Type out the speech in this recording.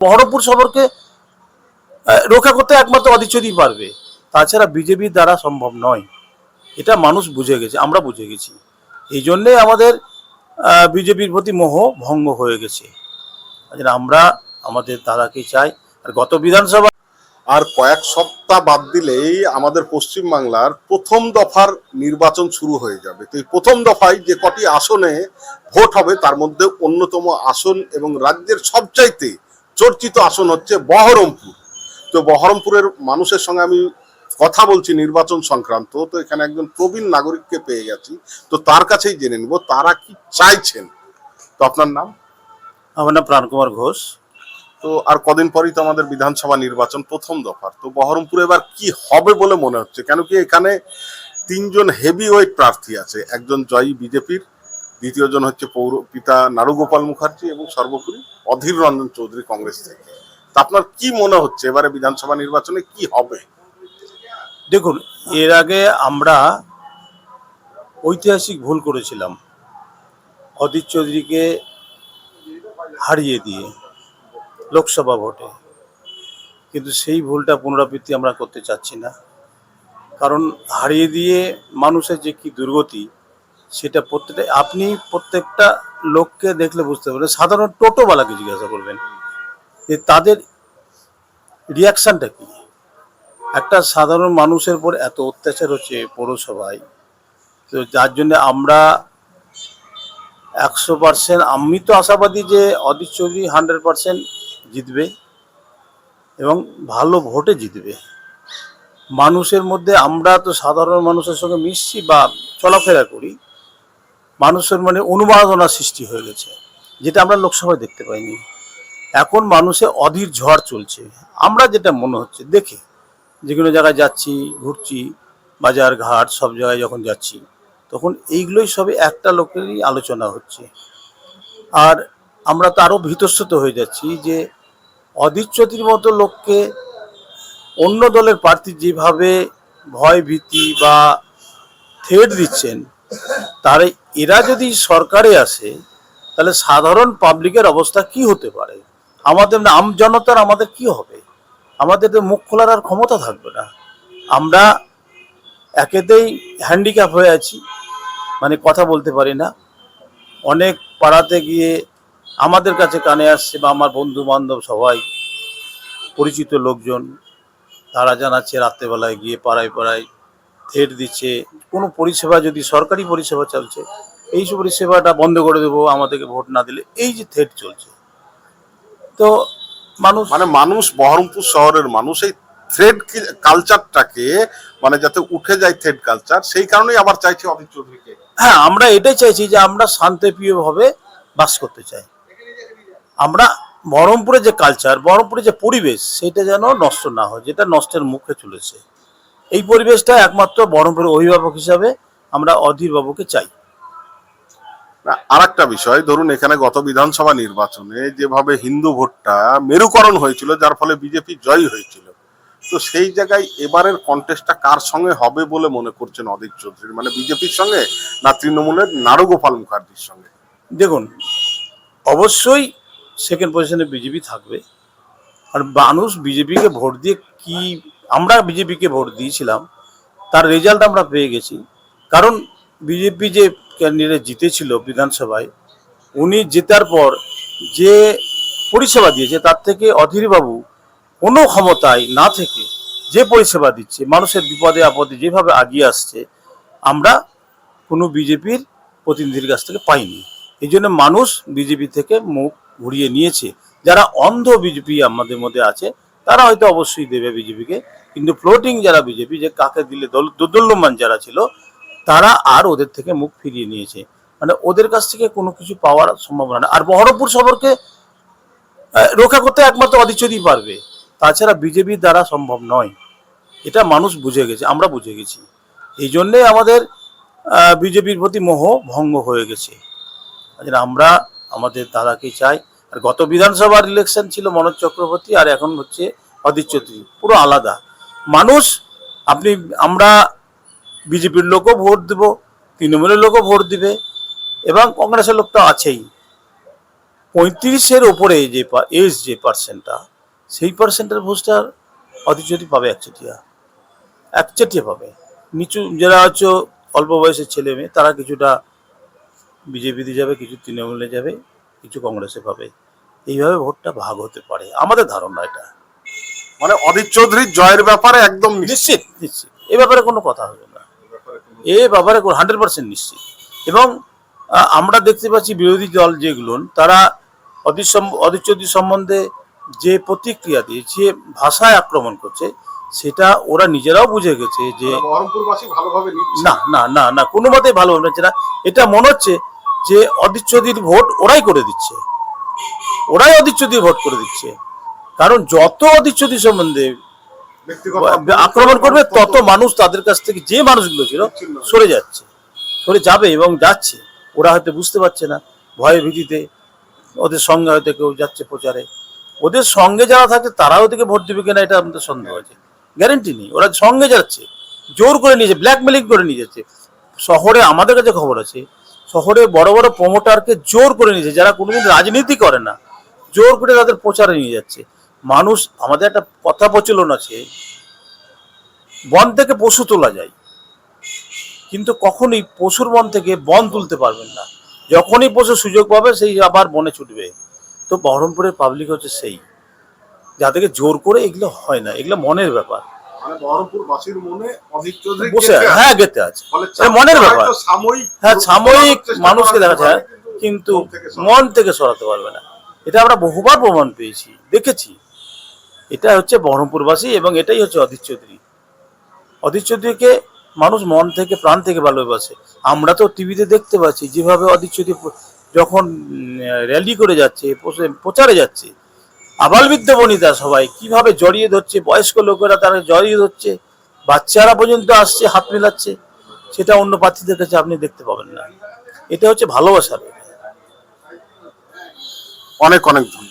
বহরমপুর শহরকে রক্ষা করতে একমাত্র অধীর চৌধুরী পারবে, তাছাড়া বিজেপির দ্বারা সম্ভব নয়। এটা মানুষ বুঝে গেছে, আমরা বুঝে গেছি। এই জন্যে আমাদের বিজেপির প্রতি মোহ ভঙ্গ হয়ে গেছে। আমরা আমাদের দাদাকে চাই। আর গত বিধানসভা আর কয়েক সপ্তাহ বাদ দিলেই আমাদের পশ্চিমবাংলার প্রথম দফার নির্বাচন শুরু হয়ে যাবে। তো এই প্রথম দফায় যে কটি আসনে ভোট হবে তার মধ্যে অন্যতম আসন এবং রাজ্যের সবচাইতে চর্চিত আসন হচ্ছে বহরমপুর। তো বহরমপুরের মানুষের সঙ্গে আমি কথা বলছি নির্বাচন সংক্রান্ত। তো এখানে একজন প্রবীণ নাগরিককে পেয়ে গেছি, তো তার কাছেই জেনে নেব তারা কি চাইছেন। তো আপনার নাম? আমার নাম প্রাণ কুমার ঘোষ। তো আর কদিন পরেই তো আমাদের বিধানসভা নির্বাচন প্রথম দফার। তো বহরমপুরে এবার কি হবে বলে মনে হচ্ছে? কেন কি এখানে তিনজন হেভিওয়েট প্রার্থী আছে, একজন জয়ী বিজেপির, দ্বিতীয় জন হচ্ছে পৌর পিতা নারুগোপাল মুখার্জি এবং সর্বোপরি অধীর রঞ্জন চৌধুরী কংগ্রেস থেকে। তা আপনার কি মনে হচ্ছে এবারে বিধানসভা নির্বাচনে কি হবে? দেখুন, এর আগে আমরা ঐতিহাসিক ভুল করেছিলাম অধীর চৌধুরীকে হারিয়ে দিয়ে লোকসভা ভোটে, কিন্তু সেই ভুলটা পুনরাবৃত্তি আমরা করতে চাচ্ছি না। কারণ হারিয়ে দিয়ে মানুষের যে কি দুর্গতি, সেটা প্রত্যেকটা লোককে দেখলে বুঝতে পারবেন। সাধারণ টোটোওয়ালাকে জিজ্ঞাসা করবেন যে তাদের রিয়াকশানটা কি। একটা সাধারণ মানুষের উপর এত অত্যাচার হচ্ছে পৌরসভায়, তো যার জন্য আমরা 100%, আমি তো আশাবাদী যে অধীর চৌধুরী 100% জিতবে এবং ভালো ভোটে জিতবে। মানুষের মধ্যে, আমরা তো সাধারণ মানুষের সঙ্গে মিশছি বা চলাফেরা করি, মানুষের অনুমাননা সৃষ্টি হয়ে গেছে, যেটা আমরা লোকসভায় দেখতে পাইনি। এখন মানুষে অধীর ঝড় চলছে। আমরা যেটা মনে হচ্ছে দেখে, যে কোনো জায়গায় যাচ্ছি, ঘুরছি, বাজার ঘাট সব জায়গায় যখন যাচ্ছি, তখন এইগুলোই সবই একটা লোকেরই আলোচনা হচ্ছে। আর আমরা তো আরও ভীতস্রত হয়ে যাচ্ছি যে অধীর চৌধুরীর মতো লোককে অন্য দলের প্রার্থী যেভাবে ভয় ভীতি বা থ্রেট দিচ্ছেন, তার এরা যদি সরকারে আসে তাহলে সাধারণ পাবলিকের অবস্থা কি হতে পারে, আমাদের আম জনতার আমাদের কি হবে? আমাদের তো মুখ খোলার আর ক্ষমতা থাকবে না। আমরা একেতেই হ্যান্ডিক্যাপ হয়ে আছি, কথা বলতে পারি না। অনেক পাড়াতে গিয়ে আমাদের কাছে কানে আসছে, বা আমার বন্ধু বান্ধব সবাই পরিচিত লোকজন, তারা জানাচ্ছে রাত্রেবেলায় গিয়ে পাড়ায় পাড়ায় থ্রেট দিচ্ছে। কোনো পরিষেবা যদি সরকারি পরিষেবা চলছে, এই সব পরিষেবাটা বন্ধ করে দেবো আমাদেরকে ভোট না দিলে, এই যে থ্রেট চলছে। তো মানুষ বহরমপুর শহরের মানুষ এই থ্রেড কালচারটাকে যাতে উঠে যায় থ্রেড কালচার, সেই কারণেই আবার চাইছে অধীর চৌধুরীকে। হ্যাঁ, আমরা এটাই চাইছি যে আমরা শান্তিপ্রিয়ভাবে বাস করতে চাই। আমরা বহরমপুরে যে কালচার, বহরমপুরে যে পরিবেশ, সেটা যেন নষ্ট না হয়, যেটা নষ্টের মুখে চলেছে। এই পরিবেশটা একমাত্র বহরমপুরের অভিভাবক হিসাবে আমরা অধীর বাবুকে চাই। আর একটা বিষয়, ধরুন এখানে গত বিধানসভা নির্বাচনে যেভাবে হিন্দু ভোটটা মেরুকরণ হয়েছিল, যার ফলে বিজেপি জয়ী হয়েছিল, তো সেই জায়গায় এবারের কন্টেস্টটা কার সঙ্গে হবে বলে মনে করছেন অধীর চৌধুরী? বিজেপির সঙ্গে না তৃণমূলের নারুগোপাল মুখার্জির সঙ্গে? দেখুন, অবশ্যই সেকেন্ড পজিশনে বিজেপি থাকবে। আর মানুষ বিজেপিকে ভোট দিয়ে কি, আমরা বিজেপিকে ভোট দিয়েছিলাম, তার রেজাল্ট আমরা পেয়ে গেছি। কারণ বিজেপি যে ক্যান্ডিডেট জিতেছিল বিধানসভায়, উনি জেতার পর যে পরিষেবা দিয়েছে, তার থেকে অধীরবাবু কোনো ক্ষমতায় না থেকে যে পরিষেবা দিচ্ছে, মানুষের বিপদে আপদে যেভাবে আগিয়ে আসছে, আমরা কোনো বিজেপির প্রতিনিধির কাছ থেকে পাইনি। এই জন্য মানুষ বিজেপি থেকে মুখ ঘুরিয়ে নিয়েছে। যারা অন্ধ বিজেপি আমাদের মধ্যে আছে, তারা হয়তো অবশ্যই দেবে বিজেপিকে, কিন্তু ফ্লোটিং যারা বিজেপি, যে কাকে দিলে দোদুল্যমান যারা ছিল, তারা আর ওদের থেকে মুখ ফিরিয়ে নিয়েছে। ওদের কাছ থেকে কোনো কিছু পাওয়ার সম্ভাবনা না। আর বহরমপুর শহরকে রক্ষা করতে একমাত্র অধীর চৌধুরী পারবে, তাছাড়া বিজেপির দ্বারা সম্ভব নয়। এটা মানুষ বুঝে গেছে, আমরা বুঝে গেছি। এই জন্যে আমাদের বিজেপির প্রতি মোহ ভঙ্গ হয়ে গেছে। আমরা আমাদের দাদাকে চাই। আর গত বিধানসভার ইলেকশন ছিল মনোজ চক্রবর্তী, আর এখন হচ্ছে অধীর চৌধুরী, পুরো আলাদা মানুষ। আমরা বিজেপির লোকও ভোট দেব, তৃণমূলের লোকও ভোট দিবে, এবং কংগ্রেসের লোক তো আছেই। 35-এর ওপরে যে এজ যে পার্সেন্টটা, সেই পার্সেন্টের ভোটটা অধীর চৌধুরী পাবে একচেটিয়া পাবে। নিচু যারা হচ্ছে অল্প বয়সের ছেলে মেয়ে, তারা কিছুটা বিজেপিতে যাবে, কিছু তৃণমূলে যাবে, কিছু কংগ্রেসে পাবে। এইভাবে ভোটটা ভাগ হতে পারে, আমাদের ধারণা এটা। মানে অধীর চৌধুরীর জয়ের ব্যাপারে একদম নিশ্চিত। নিশ্চিত এ ব্যাপারে কোনো কথা হবে না, এ ব্যাপারে 100% নিশ্চিত। এবং আমরা দেখতে পাচ্ছি বিরোধী দল যেগুলো, তারা অধীর চৌধুরী সম্বন্ধে যে প্রতিক্রিয়া দিয়ে যে ভাষায় আক্রমণ করছে, সেটা ওরা নিজেরাও বুঝে গেছে যে বহরমপুরবাসী ভালোভাবে নিচ্ছে। না না না না, কোনো মতেই ভালো হচ্ছে না। এটা মনে হচ্ছে যে অধীর চৌধুরীর ভোট ওরাই করে দিচ্ছে, ওরাই অধীর চৌধুরীর ভোট করে দিচ্ছে। কারণ যত অধীর চৌধুরী সম্বন্ধে আক্রমণ করবে, তত মানুষ তাদের কাছ থেকে, যে মানুষগুলো ছিল, সরে যাবে এবং যাচ্ছে। ওরা হয়তো বুঝতে পারছে না, ভয়ে ভীতিতে ওদের সঙ্গে হয়তো কেউ যাচ্ছে প্রচারে। ওদের সঙ্গে যারা থাকে তারাও ওদেরকে ভোট দেবে কিনা এটা আমাদের সন্দেহ আছে, গ্যারেন্টি নেই। ওরা সঙ্গে যাচ্ছে, জোর করে নিয়ে যাচ্ছে, ব্ল্যাকমেলিং করে নিয়ে যাচ্ছে। শহরে আমাদের কাছে খবর আছে, শহরে বড় বড় প্রমোটারকে জোর করে নিয়েছে, যারা কোনোদিন রাজনীতি করে না, জোর করে তাদের প্রচারে নিয়ে যাচ্ছে মানুষ। আমাদের একটা কথা প্রচলন আছে, বন থেকে পশু তোলা যায়, কিন্তু কখনোই পশুর বন থেকে বন তুলতে পারবেন না। যখনই পশু সুযোগ পাবে, সেই আবার বনে ছুটবে। তো বহরমপুরের পাবলিক হচ্ছে সেই, যাদেরকে জোর করে এগুলো হয় না, এগুলো মনের ব্যাপার। মানে বহরমপুরবাসীর মনে অধীর চৌধুরী বসে হ্যাঁ গেতে আছে, মনের ব্যাপার। হ্যাঁ, সাময়িক মানুষকে দেখা যায়, কিন্তু মন থেকে সরাতে পারবে না। এটা আমরা বহুবার প্রমাণ পেয়েছি, দেখেছি। এটা হচ্ছে বহরমপুরবাসী, এবং এটাই হচ্ছে অধীর চৌধুরী। অধীর চৌধুরীকে মানুষ মন থেকে, প্রাণ থেকে ভালোবাসে। আমরা তো টিভিতে দেখতে পাচ্ছি যেভাবে অধীর চৌধুরী যখন র্যালি করে যাচ্ছে, প্রচারে যাচ্ছে, আবাল বৃদ্ধ বনিতা সবাই কিভাবে জড়িয়ে ধরছে, বয়স্ক লোকেরা তারা জড়িয়ে ধরছে, বাচ্চারা পর্যন্ত আসছে, হাত মেলাচ্ছে। সেটা অন্য প্রার্থীদের কাছে আপনি দেখতে পাবেন না। এটা হচ্ছে ভালোবাসা। অনেক অনেক ধন্যবাদ।